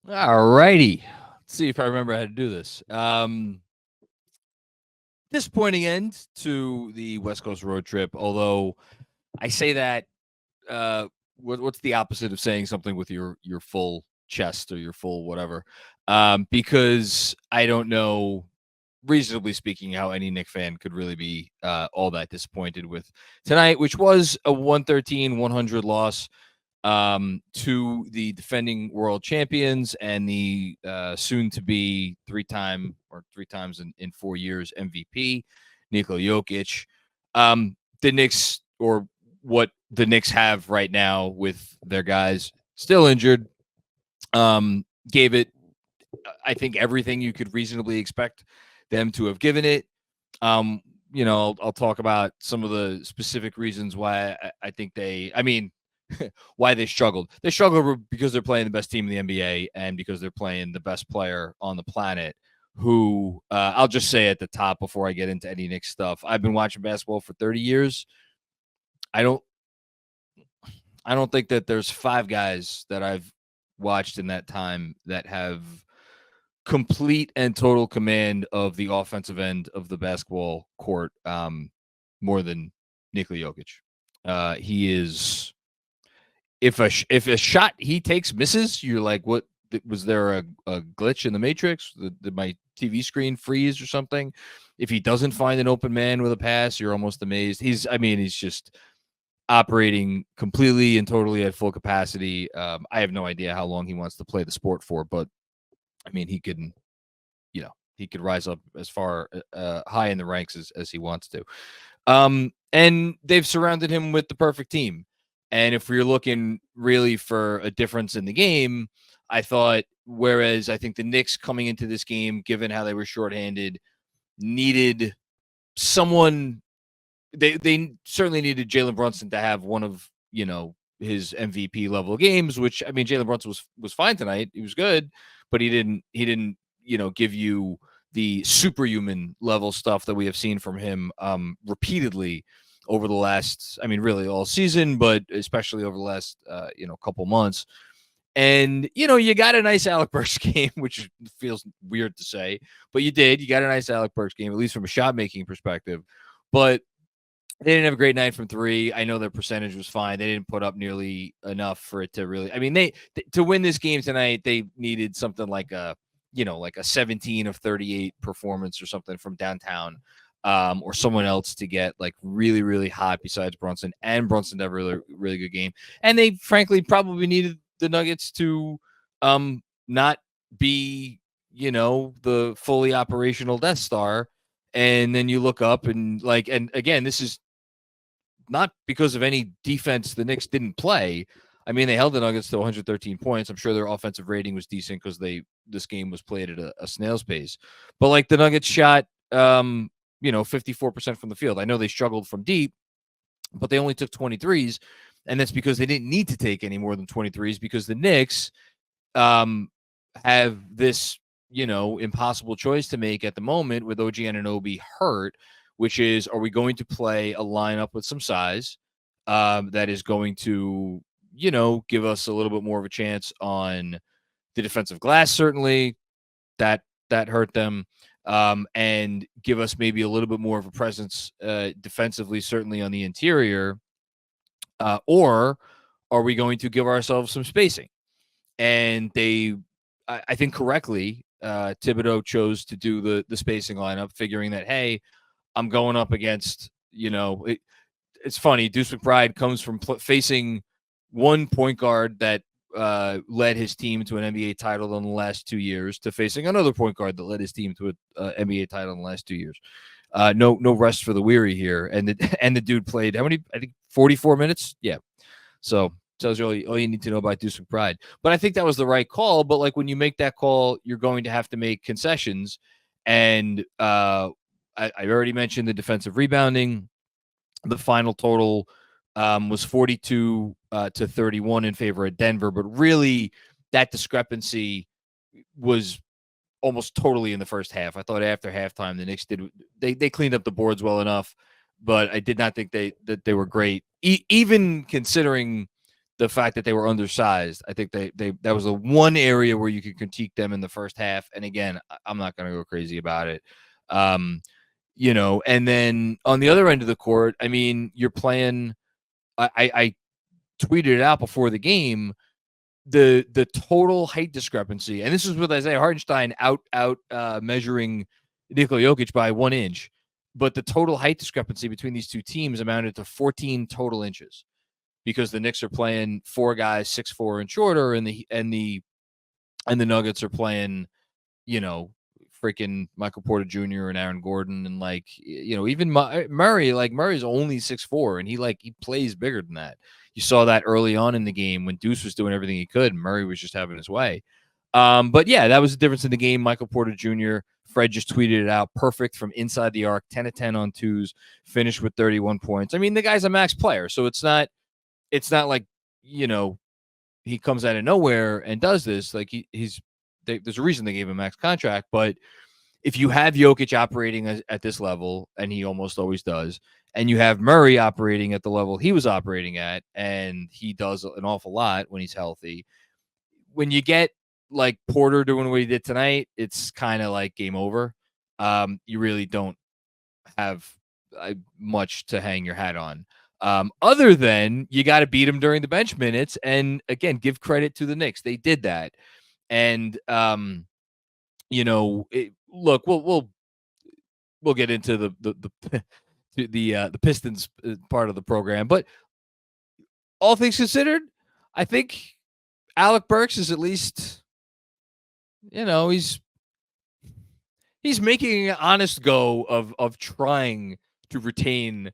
All righty. Let's see if I remember how to do this. Disappointing end to the West Coast road trip. Although I say that, what's the opposite of saying something with your full chest or your full whatever? Because I don't know, reasonably speaking, how any Knick fan could really be all that disappointed with tonight, which was a 113-100 loss to the defending world champions and the soon to be three times in 4 years MVP, Nikola Jokic. The Knicks, or what the Knicks have right now with their guys still injured, gave it, I think, everything you could reasonably expect them to have given it. I'll talk about some of the specific reasons why I think why they struggled. They struggled because they're playing the best team in the NBA and because they're playing the best player on the planet, who I'll just say at the top before I get into any Knicks stuff. I've been watching basketball for 30 years. I don't think that there's five guys that I've watched in that time that have complete and total command of the offensive end of the basketball court, more than Nikola Jokic. He is, if a shot he takes misses, you're like, what? Was there a glitch in the matrix? Did my TV screen freeze or something? If he doesn't find an open man with a pass, you're almost amazed. He's just operating completely and totally at full capacity. I have no idea how long he wants to play the sport for, but I mean, he could rise up as far high in the ranks as he wants to. And they've surrounded him with the perfect team. And if we're looking really for a difference in the game, I thought, whereas I think the Knicks coming into this game, given how they were shorthanded, needed someone. They certainly needed Jalen Brunson to have one of his MVP level games. Which, I mean, Jalen Brunson was fine tonight. He was good, but he didn't give you the superhuman level stuff that we have seen from him repeatedly over the last, I mean, really all season, but especially over the last couple months. And you got a nice Alec Burks game, which feels weird to say, but you did. You got a nice Alec Burks game, at least from a shot making perspective. But they didn't have a great night from three. I know their percentage was fine. They didn't put up nearly enough for it to really. I mean, they to win this game tonight, they needed something like a 17 of 38 performance or something from downtown, or someone else to get like really, really hot besides Brunson, and Brunson to have a really, really good game. And they frankly probably needed the Nuggets to not be the fully operational Death Star. And then you look up and again, this is not because of any defense the Knicks didn't play. I mean, they held the Nuggets to 113 points. I'm sure their offensive rating was decent because this game was played at a snail's pace. But the Nuggets shot 54% from the field. I know they struggled from deep, but they only took 23s, and that's because they didn't need to take any more than 23s because the Knicks have this impossible choice to make at the moment with OG Anunoby hurt, which is, are we going to play a lineup with some size that is going to, give us a little bit more of a chance on the defensive glass? Certainly that hurt them, and give us maybe a little bit more of a presence defensively, certainly on the interior, or are we going to give ourselves some spacing? And I think correctly, Thibodeau chose to do the spacing lineup, figuring that, hey, I'm going up against, it's funny. Deuce McBride comes from facing one point guard that led his team to an NBA title in the last 2 years, to facing another point guard that led his team to an NBA title in the last 2 years. No rest for the weary here. And the dude played how many? I think 44 minutes. Yeah. So tells you all you need to know about Deuce McBride. But I think that was the right call. But when you make that call, you're going to have to make concessions. And I already mentioned the defensive rebounding. The final total was 42 to 31 in favor of Denver. But really, that discrepancy was almost totally in the first half. I thought after halftime, the Knicks they cleaned up the boards well enough, but I did not think that they were great, even considering the fact that they were undersized. I think they that was the one area where you could critique them in the first half. And again, I'm not going to go crazy about it. And then on the other end of the court, I mean, you're playing. I tweeted it out before the game. The total height discrepancy, and this is with Isaiah Hartenstein out measuring Nikola Jokic by 1 inch, but the total height discrepancy between these two teams amounted to 14 total inches, because the Knicks are playing 4 guys 6'4" and shorter, and the Nuggets are playing, freaking Michael Porter Jr. and Aaron Gordon, and even Murray. Like, Murray's only 6'4", and he plays bigger than that. You saw that early on in the game when Deuce was doing everything he could, and Murray was just having his way. But yeah, that was the difference in the game. Michael Porter Jr., Fred just tweeted it out, perfect from inside the arc, 10 of 10 on twos, finished with 31 points. I mean, the guy's a max player, so it's not like, he comes out of nowhere and does this. Like, there's a reason they gave him a max contract. But if you have Jokic operating at this level, and he almost always does, and you have Murray operating at the level he was operating at, and he does an awful lot when he's healthy, when you get like Porter doing what he did tonight, it's kind of like game over. You really don't have much to hang your hat on. Other than you got to beat him during the bench minutes. And again, give credit to the Knicks. They did that. And, look, we'll get into the Pistons part of the program, but all things considered, I think Alec Burks is at least, he's making an honest go of trying to retain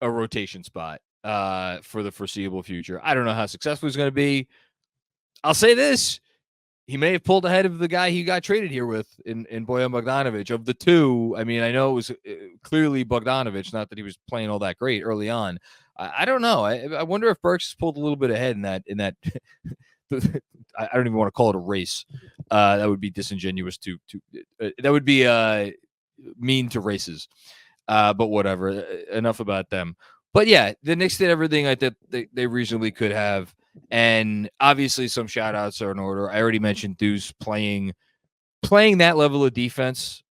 a rotation spot for the foreseeable future. I don't know how successful he's going to be. I'll say this: he may have pulled ahead of the guy he got traded here with in Bojan Bogdanovic. Of the two, I mean, I know it was clearly Bogdanovic, not that he was playing all that great early on. I don't know. I wonder if Burks pulled a little bit ahead in that. I don't even want to call it a race. That would be disingenuous to that would be mean to races. But whatever. Enough about them. But yeah, the Knicks did everything I thought they reasonably could have. And obviously some shout outs are in order. I already mentioned Deuce playing that level of defense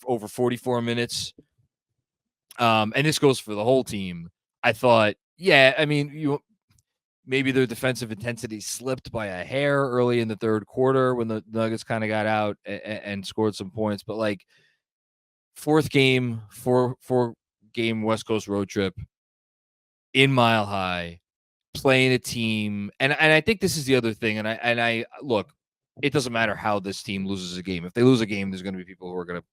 over 44 minutes. And this goes for the whole team. I thought, yeah, I mean, maybe their defensive intensity slipped by a hair early in the third quarter when the Nuggets kind of got out and scored some points. But like, four game West Coast road trip in Mile High, playing a team. And I think this is the other thing. And I look, it doesn't matter how this team loses a game. If they lose a game, there's going to be people who are going to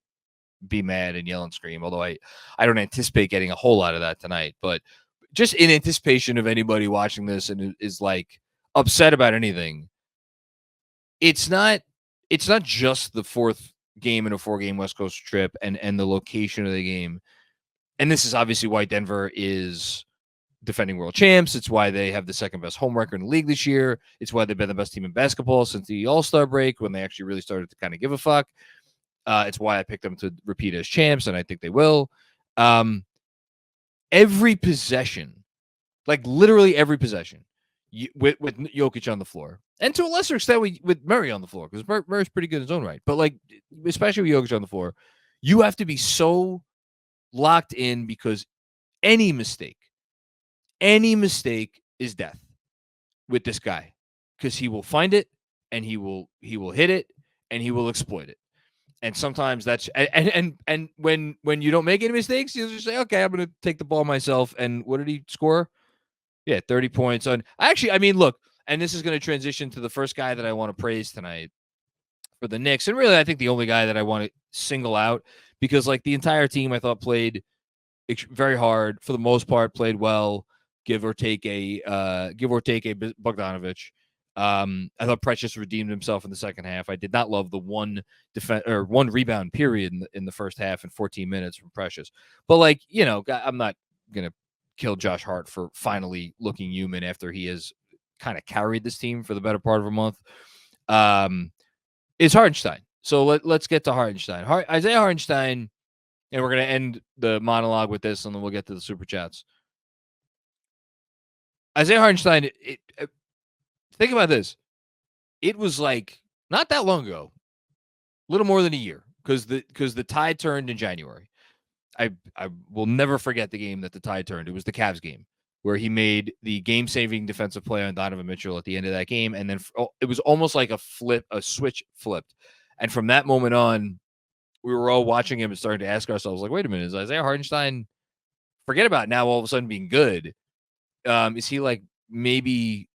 be mad and yell and scream. Although I don't anticipate getting a whole lot of that tonight, but just in anticipation of anybody watching this and is like upset about anything, it's not just the fourth game in a 4-game West Coast trip and the location of the game. And this is obviously why Denver is defending world champs. It's why they have the second best home record in the league this year. It's why they've been the best team in basketball since the All-Star break, when they actually really started to kind of give a fuck. It's why I picked them to repeat as champs, and I think they will. Every possession, like literally every possession, with Jokic on the floor, and to a lesser extent with Murray on the floor, because Murray's pretty good in his own right. But like, especially with Jokic on the floor, you have to be so locked in, because any mistake is death with this guy, because he will find it and he will hit it and he will exploit it. And sometimes that's and when you don't make any mistakes, you just say, okay, I'm going to take the ball myself. And what did he score? Yeah, 30 points on. Actually, I mean, look, and this is going to transition to the first guy that I want to praise tonight for the Knicks, and really, I think the only guy that I want to single out, because like the entire team, I thought played very hard for the most part, played well, give or take a Bogdanovic. I thought Precious redeemed himself in the second half. I did not love the one rebound period in the first half and 14 minutes from Precious. But like, I'm not gonna kill Josh Hart for finally looking human after he has kind of carried this team for the better part of a month. Is Hartenstein. So let's get to Hartenstein. Isaiah Hartenstein, and we're gonna end the monologue with this, and then we'll get to the super chats. Isaiah Hartenstein, think about this. It was like not that long ago, a little more than a year, because the tide turned in January. I will never forget the game that the tide turned. It was the Cavs game where he made the game-saving defensive play on Donovan Mitchell at the end of that game, and then it was almost like a switch flipped. And from that moment on, we were all watching him and starting to ask ourselves, like, wait a minute, is Isaiah Hartenstein, forget about now all of a sudden being good? Is he like maybe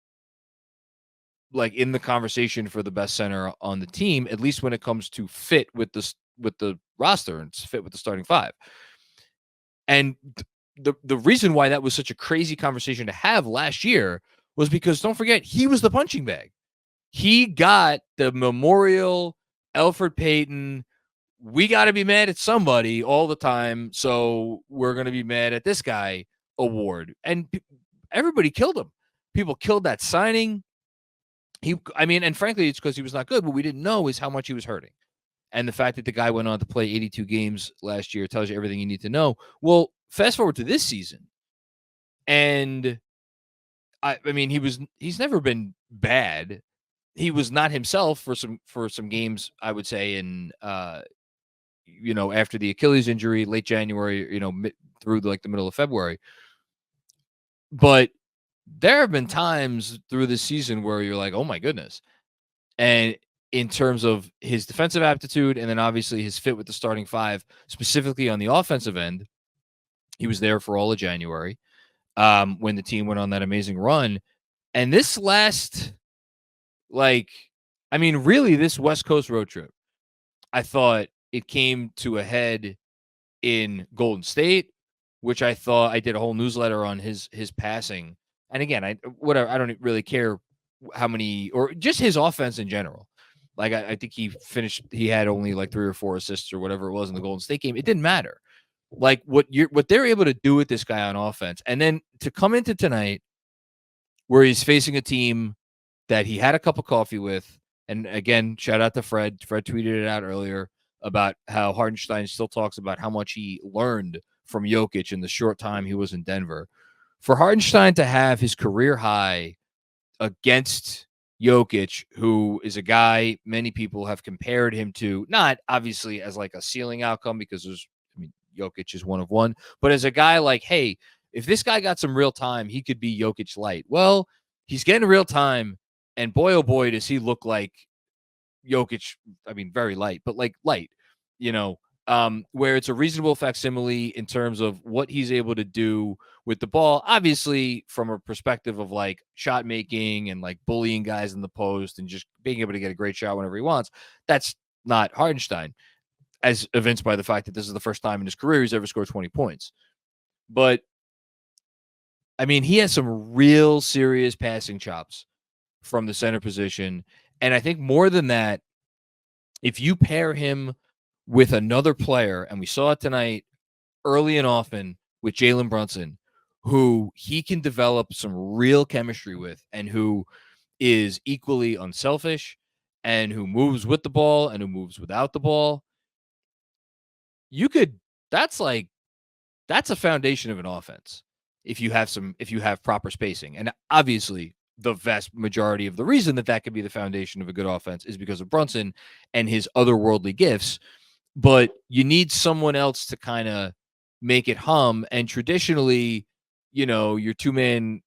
like in the conversation for the best center on the team, at least when it comes to fit with the roster and fit with the starting five? And the reason why that was such a crazy conversation to have last year was because, don't forget, he was the punching bag. He got the Memorial Elfrid Payton, we got to be mad at somebody all the time, so we're going to be mad at this guy award. And everybody killed him. People killed that signing. And frankly, it's because he was not good. What we didn't know is how much he was hurting. And the fact that the guy went on to play 82 games last year tells you everything you need to know. Well, fast forward to this season, and he's never been bad. He was not himself for some games, I would say, in after the Achilles injury, late January, through like the middle of February. But there have been times through this season where you're like, oh my goodness. And in terms of his defensive aptitude, and then obviously his fit with the starting five, specifically on the offensive end, he was there for all of January when the team went on that amazing run. And this last, really this West Coast road trip, I thought it came to a head in Golden State, which I thought I did a whole newsletter on his passing. And again, I don't really care how many, or just his offense in general. Like I think he had only like 3 or 4 assists or whatever it was in the Golden State game. It didn't matter. Like what they're able to do with this guy on offense. And then to come into tonight where he's facing a team that he had a cup of coffee with. And again, shout out to Fred. Fred tweeted it out earlier about how Hartenstein still talks about how much he learned from Jokic in the short time he was in Denver. For Hartenstein to have his career high against Jokic, who is a guy many people have compared him to, not obviously as like a ceiling outcome because Jokic is one of one, but as a guy like, hey, if this guy got some real time, he could be Jokic light. Well, he's getting real time, and boy, oh boy, does he look like Jokic. Very light, but like light, where it's a reasonable facsimile in terms of what he's able to do with the ball. Obviously, from a perspective of like shot making and like bullying guys in the post and just being able to get a great shot whenever he wants. That's not Hartenstein, as evinced by the fact that this is the first time in his career he's ever scored 20 points. But he has some real serious passing chops from the center position. And I think more than that, if you pair him with another player, and we saw it tonight early and often with Jalen Brunson, who he can develop some real chemistry with and who is equally unselfish and who moves with the ball and who moves without the ball, that's a foundation of an offense. If you have proper spacing. And obviously the vast majority of the reason that could be the foundation of a good offense is because of Brunson and his otherworldly gifts. But you need someone else to kind of make it hum. And traditionally, your 2-man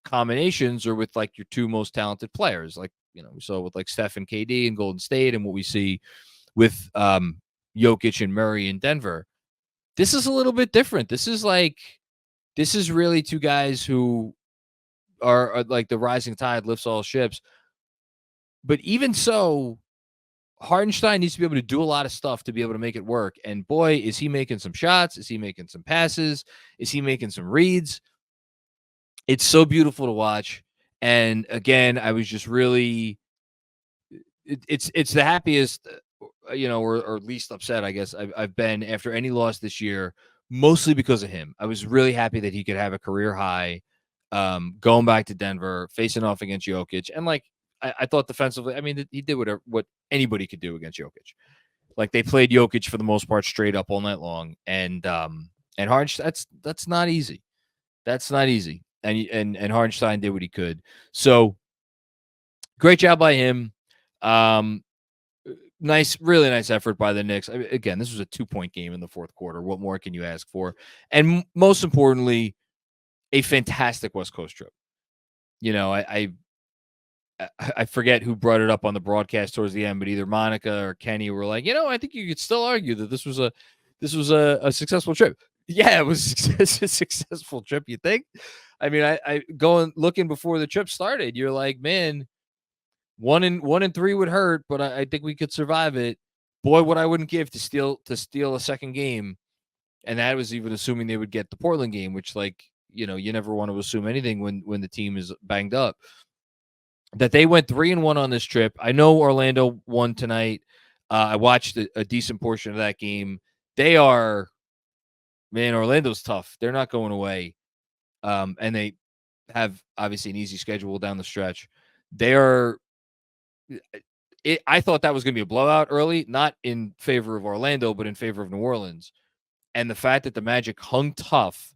combinations are with like your 2 most talented players. Like, we saw with like Steph and KD in Golden State and what we see with Jokic and Murray in Denver. This is a little bit different. This is really 2 guys who are like the rising tide lifts all ships. But even so, Hartenstein needs to be able to do a lot of stuff to be able to make it work. And boy, is he making some shots? Is he making some passes? Is he making some reads? It's so beautiful to watch. And again, I was just really, it's the happiest, or least upset, I guess, I've been after any loss this year, mostly because of him. I was really happy that he could have a career high, going back to Denver, facing off against Jokic. And like, I thought defensively, he did what anybody could do against Jokic. Like they played Jokic for the most part straight up all night long. And Hartenstein, that's not easy. That's not easy. and Hartenstein did what he could. So great job by him. Really nice effort by the Knicks. I mean, again, this was a 2-point game in the fourth quarter. What more can you ask for? And most importantly, a fantastic West Coast trip. I forget who brought it up on the broadcast towards the end, but either Monica or Kenny were like, I think you could still argue that this was a successful trip. Yeah, it was a successful trip. You think? I mean, I looking before the trip started. You're like, man, 1-3 would hurt, but I think we could survive it. Boy, what I wouldn't give to steal a second game, and that was even assuming they would get the Portland game, which you never want to assume anything when the team is banged up. That they went 3-1 on this trip. I know Orlando won tonight. I watched a decent portion of that game. Orlando's tough. They're not going away. And they have obviously an easy schedule down the stretch. I thought that was going to be a blowout early, not in favor of Orlando, but in favor of New Orleans. And the fact that the Magic hung tough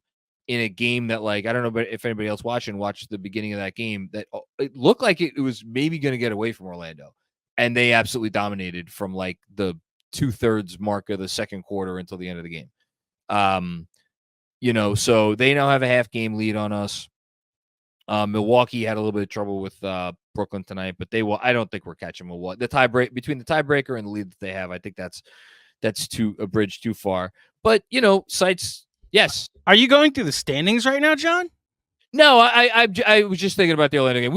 in a game that, I don't know if anybody else watched the beginning of that game, that it looked like it was maybe going to get away from Orlando. And they absolutely dominated from the 2/3 mark of the second quarter until the end of the game. So they now have a half game lead on us. Milwaukee had a little bit of trouble with Brooklyn tonight, but I don't think we're catching Milwaukee. Between the tiebreaker and the lead that they have, I think that's a bridge too far. But sites, yes. Are you going through the standings right now, John? No, I was just thinking about the Orlando game.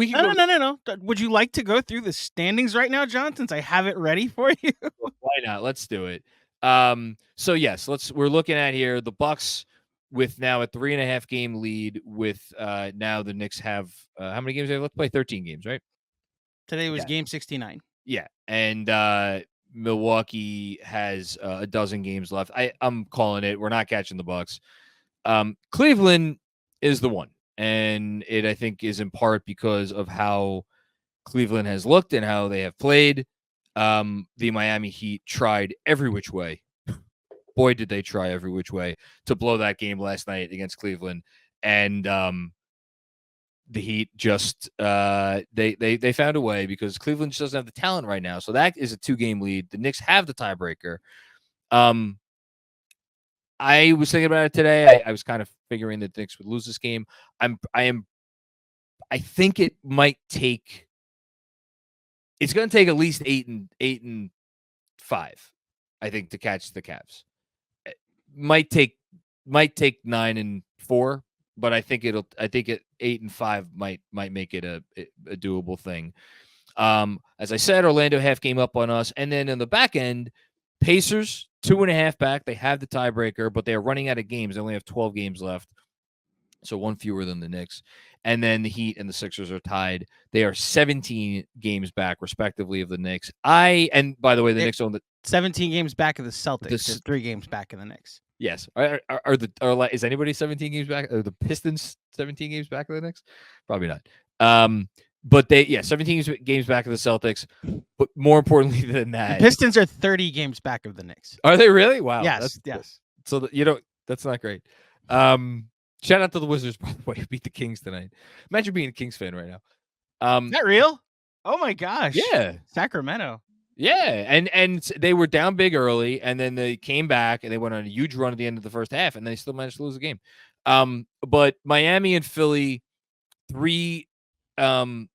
No. Would you like to go through the standings right now, John? Since I have it ready for you. Why not? Let's do it. So yes, we're looking at here the Bucks with now a 3.5 game lead. With now the Knicks have how many games they have left to play? 13 games, right? Today was game 69. Yeah, and Milwaukee has a dozen games left. I'm calling it. We're not catching the Bucks. Cleveland is the one, and it I think is in part because of how Cleveland has looked and how they have played. The Miami Heat tried every which way. Boy, did they try every which way to blow that game last night against Cleveland. And the Heat just they found a way because Cleveland just doesn't have the talent right now. So that is a 2-game lead. The Knicks have the tiebreaker. I was thinking about it today. I was kind of figuring that the Knicks would lose this game. I think it might take. It's going to take at least 8 and 5, I think, to catch the Cavs. It might take 9 and 4, but I think 8 and 5 might make it a doable thing. As I said, Orlando half game up on us, and then in the back end, Pacers 2.5 back. They have the tiebreaker, but they are running out of games. They only have 12 games left, so one fewer than the Knicks. And then the Heat and the Sixers are tied. They are 17 games back, respectively, of the Knicks. And by the way, the Knicks own the 17 games back of the Celtics. Just 3 games back of the Knicks. Yes. Is anybody 17 games back? Are the Pistons 17 games back of the Knicks? Probably not. But 17 games back of the Celtics. But more importantly than that, the Pistons are 30 games back of the Knicks. Are they really? Wow. Yes. So that's not great. Shout out to the Wizards, by the way, who beat the Kings tonight. Imagine being a Kings fan right now. Is that real? Oh my gosh. Yeah. Sacramento. Yeah. And they were down big early, and then they came back and they went on a huge run at the end of the first half, and they still managed to lose the game. But Miami and Philly, 3 games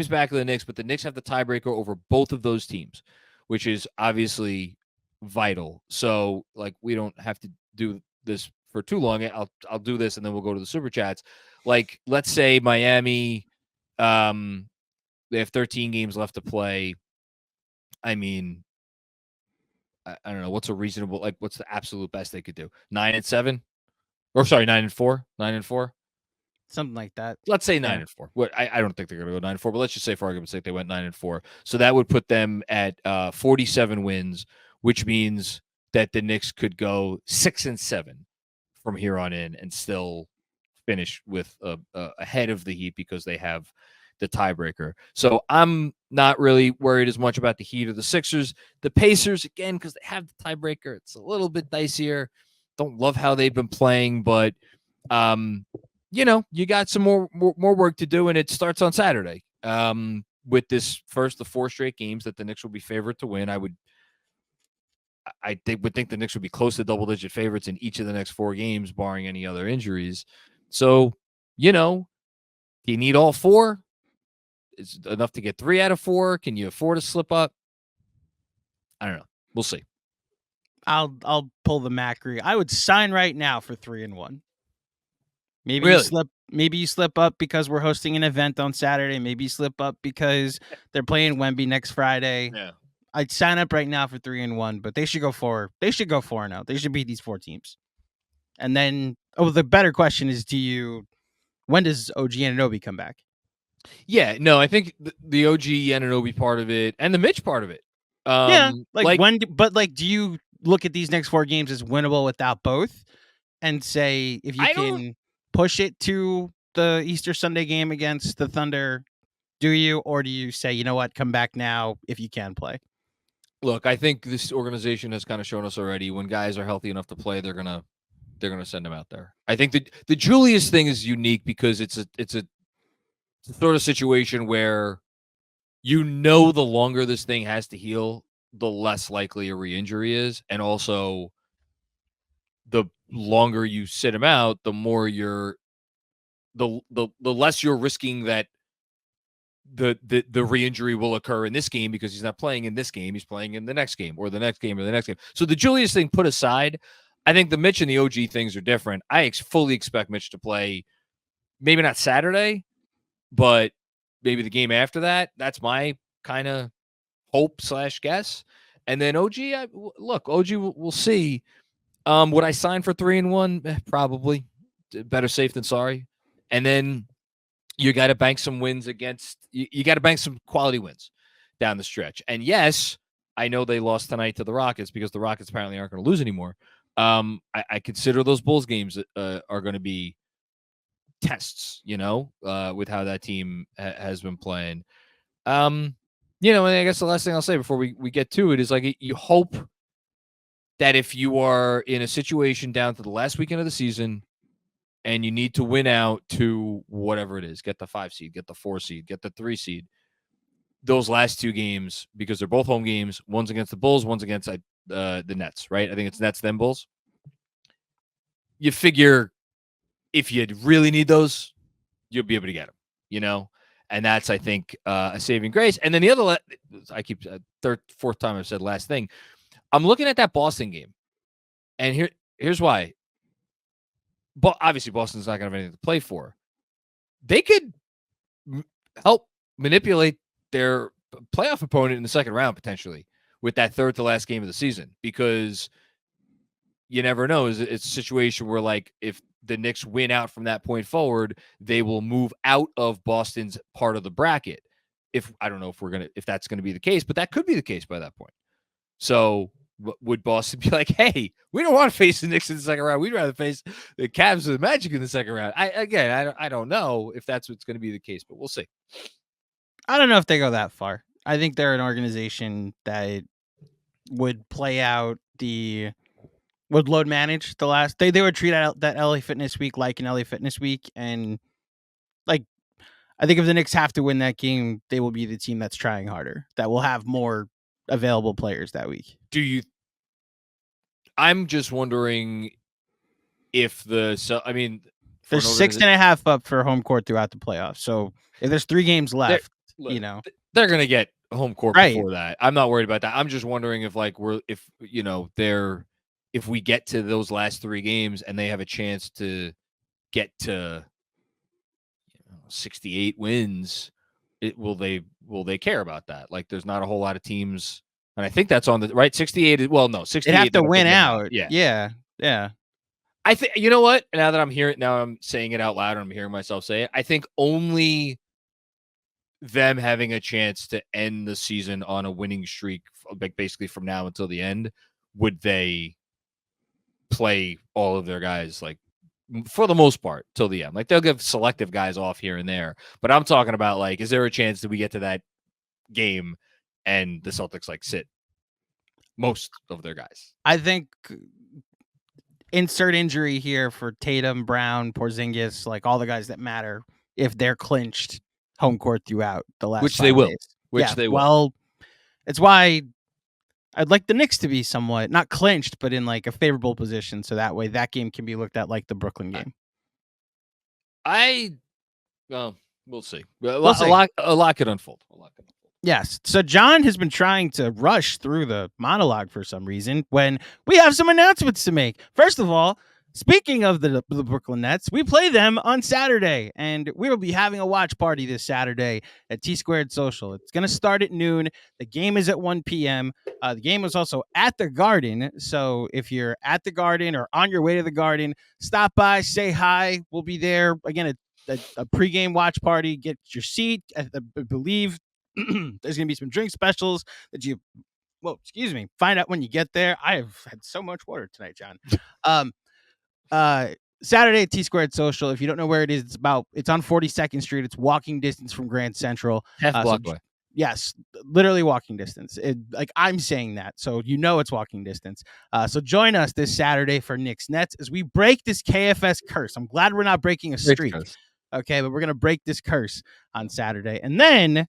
back of the Knicks, but the Knicks have the tiebreaker over both of those teams, which is obviously vital. So we don't have to do this for too long. I'll do this and then we'll go to the super chats. Let's say Miami, they have 13 games left to play. I mean, I don't know what's a reasonable, what's the absolute best they could do? 9-7, or sorry, 9-4, 9-4, something like that. Let's say 9-4. What I don't think they're going to go 9-4, but let's just say for argument's sake they went 9-4. So that would put them at 47 wins, which means that the Knicks could go 6-7 from here on in and still finish with ahead of the Heat because they have the tiebreaker. So I'm not really worried as much about the Heat or the Sixers. The Pacers, again, because they have the tiebreaker, it's a little bit dicier. Don't love how they've been playing, but You got some more work to do, and it starts on Saturday. With the 4 straight games that the Knicks will be favored to win, would think the Knicks would be close to double-digit favorites in each of the next 4 games, barring any other injuries. So, do you need all 4? Is it enough to get 3 out of 4? Can you afford to slip up? I don't know. We'll see. I'll pull the Macri. I would sign right now for 3-1. Maybe Really? you slip up because we're hosting an event on Saturday. Maybe you slip up because they're playing Wemby next Friday. Yeah. I'd sign up right now for 3-1, but they should go 4. They should go 4-0. They should beat these 4 teams. And then, the better question is, when does OG Anunoby come back? Yeah, no, I think the OG Anunoby part of it and the Mitch part of it. Do you look at these next 4 games as winnable without both, and say if you can push it to the Easter Sunday game against the Thunder, do you, or do you say, you know what, come back now if you can play? Look, I think this organization has kind of shown us already when guys are healthy enough to play, they're gonna send them out there. I think the Julius thing is unique because it's a sort of situation where the longer this thing has to heal, the less likely a re-injury is, and also the longer you sit him out, the more the less you're risking that the re-injury will occur in this game because he's not playing in this game. He's playing in the next game or the next game or the next game. So the Julius thing put aside, I think the Mitch and the OG things are different. I fully expect Mitch to play, maybe not Saturday, but maybe the game after that. That's my kind of hope / guess. And then OG, OG, we'll see. Would I sign for 3-1? Probably. Better safe than sorry. And then you got to bank some wins you got to bank some quality wins down the stretch. And yes, I know they lost tonight to the Rockets because the Rockets apparently aren't going to lose anymore. I consider those Bulls games are going to be tests, with how that team has been playing. And I guess the last thing I'll say before we get to it is, like, you hope that if you are in a situation down to the last weekend of the season and you need to win out to whatever it is, get the 5 seed, get the 4 seed, get the 3 seed, those last 2 games, because they're both home games, one's against the Bulls, one's against the Nets, right? I think it's Nets, then Bulls. You figure if you really need those, you'll be able to get them, and that's, I think, a saving grace. And then the other, I keep fourth time I've said last thing. I'm looking at that Boston game, and here's why. But obviously, Boston's not going to have anything to play for. They could help manipulate their playoff opponent in the second round, potentially, with that third to last game of the season, because you never know. It's a situation where, like, if the Knicks win out from that point forward, they will move out of Boston's part of the bracket. I don't know if that's going to be the case, but that could be the case by that point. So would Boston be like, hey, we don't want to face the Knicks in the second round. We'd rather face the Cavs or the Magic in the second round. I don't know if that's what's going to be the case, but we'll see. I don't know if they go that far. I think they're an organization that would play out would load manage the last. They would treat out that LA Fitness Week like an LA Fitness Week, and, like, I think if the Knicks have to win that game, they will be the team that's trying harder, that will have more available players that week. I'm just wondering if there's 6.5 up for home court throughout the playoffs. So if there's 3 games left, they're going to get home court before that. I'm not worried about that. I'm just wondering if, like, if we get to those last 3 games and they have a chance to get to 68 wins, will they care about that? Like, there's not a whole lot of teams, and I think that's on the right. 68. Well, no, 68. They have to win out. Yeah. I think, you know what? Now that I'm saying it out loud and I'm hearing myself say it, I think only them having a chance to end the season on a winning streak, like, basically from now until the end, would they play all of their guys, like, for the most part, till the end. Like, they'll give selective guys off here and there, but I'm talking about, like, is there a chance that we get to that game and the Celtics, like, sit most of their guys? I think insert injury here for Tatum, Brown, Porzingis, like all the guys that matter if they're clinched home court throughout the last Which 5 they will. days. Which Yeah, they will. well, it's why I'd like the Knicks to be somewhat not clinched, but in like a favorable position, so that way that game can be looked at like the Brooklyn game. Well, we'll see. We'll A see. lot could unfold. Yes. So John has been trying to rush through the monologue for some reason when we have some announcements to make. First of all, speaking of the Brooklyn Nets, we play them on Saturday, and we will be having a watch party this Saturday at T-Squared Social. It's going to start at noon. The game is at 1 p.m. The game is also at the Garden, so if you're at the Garden or on your way to the Garden, stop by, say hi. We'll be there. Again, a pregame watch party. Get your seat. I believe there's going to be some drink specials that find out when you get there. I have had so much water tonight, John. Saturday at T-Squared Social. If you don't know where it is, it's on 42nd Street. It's walking distance from Grand Central. Half block away. Yes, literally walking distance. I'm saying that, so it's walking distance. So join us this Saturday for Knicks Nets as we break this KFS curse. I'm glad we're not breaking a streak. Okay, but we're going to break this curse on Saturday. And then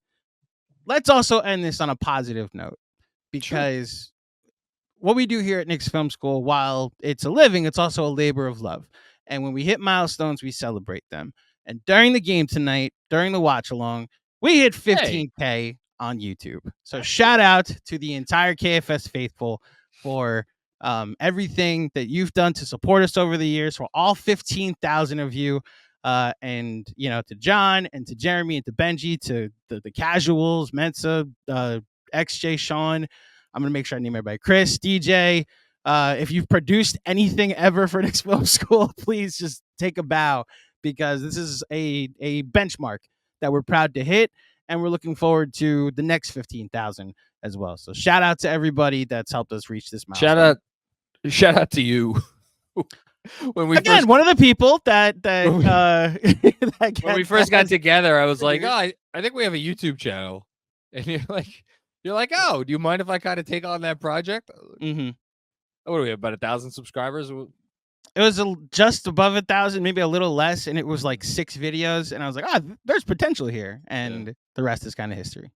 let's also end this on a positive note, because what we do here at Knicks Film School, while it's a living, it's also a labor of love. And when we hit milestones, we celebrate them. And during the game tonight, during the watch along, we hit 15K on YouTube. So shout out to the entire KFS faithful for everything that you've done to support us over the years, for all 15,000 of you. And to John and to Jeremy and to Benji, to the casuals, Mensa, XJ, Sean. I'm going to make sure I name everybody. Chris, DJ, if you've produced anything ever for Knicks Film School, please just take a bow, because this is a benchmark that we're proud to hit, and we're looking forward to the next 15,000 as well. So shout out to everybody that's helped us reach this milestone. Shout out to you. One of the people that when we first got together, I was like, oh, I think we have a YouTube channel, and you're like, oh, do you mind if I kind of take on that project? Mm-hmm. What do we have, about 1,000 subscribers? It was just above 1,000, maybe a little less, and it was like 6 videos, and I was like, there's potential here, and the rest is kind of history.